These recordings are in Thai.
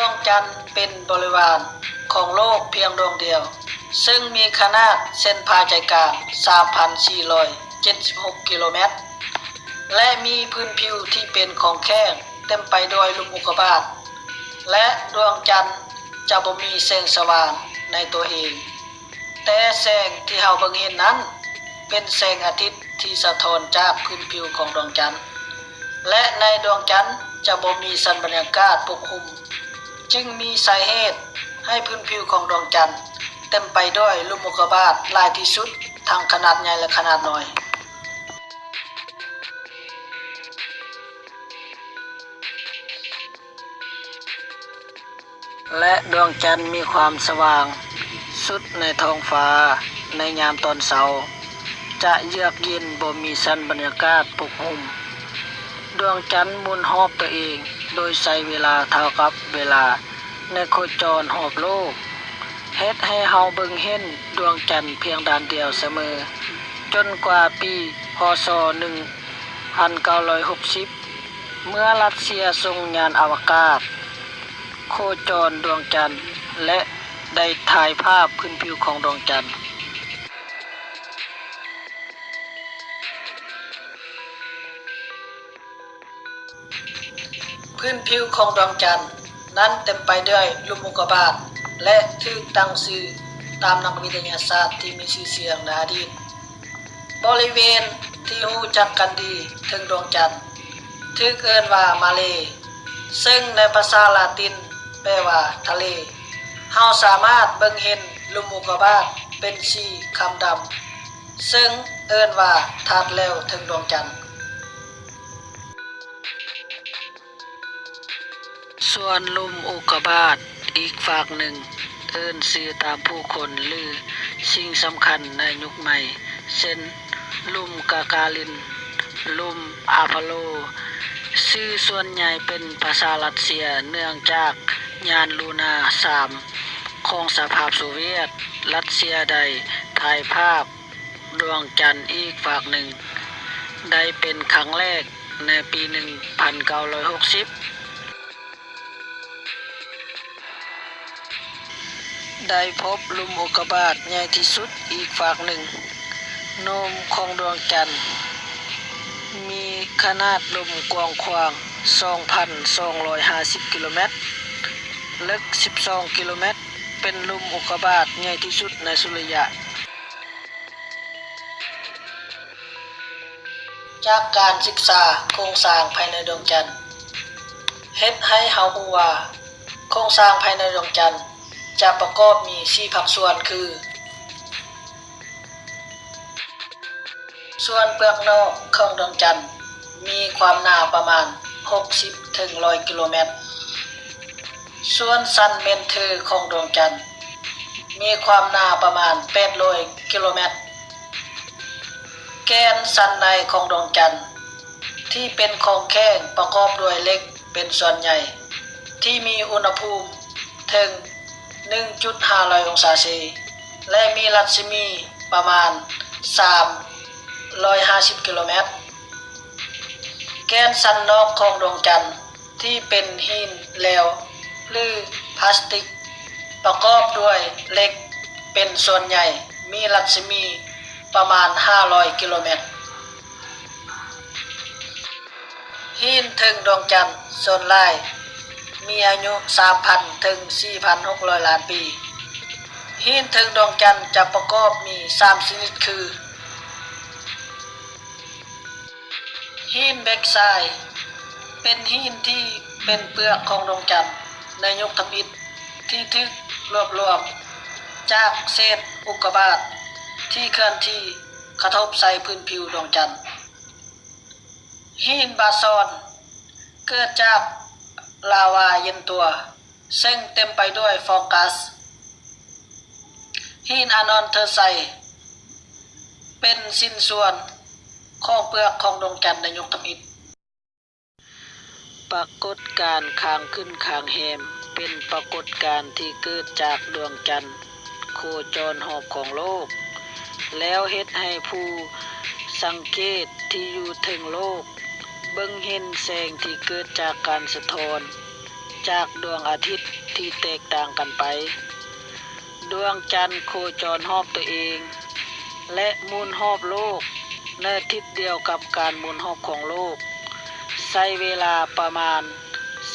วงจันทร์เป็นบริวารของโลกเพียงดวงเดียวซึ่งมีขนาดเส้นผ่าใจกลาง 3,476 กิโลเมตรและมีพื้นผิวที่เป็นของแข็งเต็มไปด้วยหลุมอุกกาบาตและดวงจันทร์จะบ่มีแสงสว่างในตัวเองแต่แสงที่เฮาเบิ่งเห็นนั้นเป็นแสงอาทิตย์ที่สะท้อนจากพื้นผิวของดวงจันทร์และในดวงจันทร์จะบ่มีชั้นบรรยากาศปกคลุมจึงมีสาเหตุให้พื้นผิวของดวงจันทร์เต็มไปด้วยหลุมอุกกาบาตหลายที่สุดทั้งขนาดใหญ่และขนาดน้อยและดวงจันทร์มีความสว่างสุดในท้องฟ้าในยามตอนเช้าจะเยือกเย็นบ่มีชั้นบรรยากาศปกคลุมดวงจันทร์หมุนรอบตัวเองโดยใช้เวลาเท่ากับเวลาในโคจรรอบโลกเฮ็ดให้เฮาเบิ่งเห็นดวงจันทร์เพียงด้านเดียวเสมอจนกว่าปีพ.ศ. 1960เมื่อรัสเซียส่งยานอวกาศโคจรดวงจันทร์และได้ถ่ายภาพพื้นผิวของดวงจันทร์พื้นผิวของดวงจันทร์นั้นเต็มไปด้วยหลุมอุกกาบาตและถูกตั้งชื่อตามนักวิทยาศาสตร์ที่มีชื่อเสียงในอดีตบริเวณที่รู้จักกันดีถึงดวงจันทร์ถูกเอิ้นว่ามาเลซึ่งในภาษาลาตินแปลว่าทะเลเฮาสามารถเบิ่งเห็นหลุมอุกกาบาตเป็นสีคำดำซึ่งเอิ้นว่าธาตุแล้วถึงดวงจันทร์ส่วนหลุมอุกกาบาตอีกฝากหนึ่งเอิ้นชื่อตามผู้คนหรือสิ่งสำคัญในยุคใหม่เช่นหลุมกากาลินหลุมอาพอลโลชื่อส่วนใหญ่เป็นภาษารัสเซียเนื่องจากยานลูนา3ของสหภาพโซเวียตรัสเซียได้ถ่ายภาพดวงจันทร์อีกฝากหนึ่งได้เป็นครั้งแรกในปี 1960ได้พบหลุมอุกกาบาตใหญ่ที่สุดอีกฝากหนึ่งโนมของดวงจันทร์มีขนาดหลุมกว้างขวาง 2,250 กิโลเมตรลึก 12 กิโลเมตรเป็นหลุมอุกกาบาตใหญ่ที่สุดในสุริยะจากการศึกษาโครงสร้างภายในดวงจันทร์เฮ็ดให้เฮารู้ว่าโครงสร้างภายในดวงจันทร์จะประกอบมี4ภาคส่วนคือส่วนเปลือกนอกของดวงจันทร์มีความหนาประมาณ 60-100 กิโลเมตรส่วนชั้นเมนเทอร์ของดวงจันทร์มีความหนาประมาณ 800 กิโลเมตรแกนชั้นในของดวงจันทร์ที่เป็นของแข็งประกอบด้วยเหล็กเป็นส่วนใหญ่ที่มีอุณหภูมิถึง 1.500 องศาเซลเซียสและมีรัศมีประมาณ 350 กิโลเมตรแกนชั้นนอกของดวงจันทร์ที่เป็นหินเหลวหรือพลาสติกประกอบด้วยเหล็กเป็นส่วนใหญ่มีรัศมีประมาณ 500 กิโลเมตรหินถึงดวงจันทร์ส่วนหลายมีอายุ 3,000 ถึง 4,600 ล้านปีหินถึงดวงจันทร์จะประกอบมี3ชนิดคือหินแบกไซด์เป็นหินที่เป็นเปลือกของดวงจันทร์ในยุคทมิฬที่ถูกรวบรวมจากเศษอุกกาบาตที่เคลื่อนที่กระทบใส่พื้นผิวดวงจันทร์หินบาซอนเกิดจากลาวาเย็นตัวซึ่งเต็มไปด้วยฟองก๊าซหินอานอนเทอร์ไซต์เป็นชิ้นส่วนของเปลือกของดวงจันทร์ในยุคทมิฬปรากฏการณ์ค้างขึ้นค้างแรมเป็นปรากฏการณ์ที่เกิดจากดวงจันทร์โคจรรอบของโลกแล้วเฮ็ดให้ผู้สังเกตที่อยู่ถึงโลกเบิ่งเห็นแสงที่เกิดจากการสะท้อน จากดวงอาทิตย์ที่แตกต่างกันไปดวงจันทร์โคจรรอบตัวเองและหมุนรอบโลกในทิศเดียวกับการหมุนรอบของโลกใช้เวลาประมาณ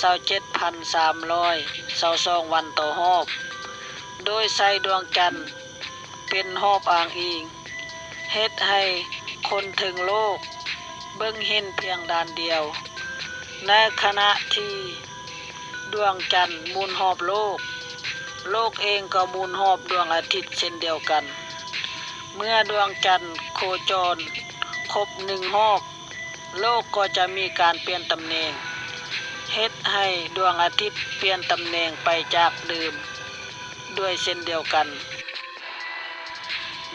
27,322 วันต่อรอบโดยใช้ดวงจันทร์เป็นรอบอ้างอิงเฮ็ดให้คนถึงโลกเบิ่งเห็นเพียงด้านเดียวในขณะที่ดวงจันทร์หมุนรอบโลกโลกเองก็หมุนรอบดวงอาทิตย์เช่นเดียวกันเมื่อดวงจันทร์โคจรครบ1รอบโลกก็จะมีการเปลี่ยนตำแหน่งเฮ็ดให้ดวงอาทิตย์เปลี่ยนตำแหน่งไปจากเดิมด้วยเช่นเดียวกัน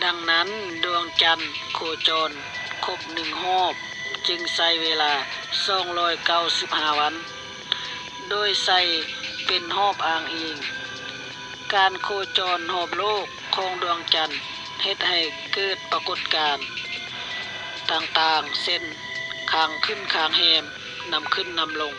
ดังนั้นดวงจันทร์โคจรครบ1รอบจึงใช้เวลา295วันโดยใช้เป็นรอบอ้างอิงการโคจรรอบโลกของดวงจันทร์เฮ็ดให้เกิดปรากฏการณ์ต่างๆเช่นข้างขึ้นข้างแหมนำขึ้นนำลง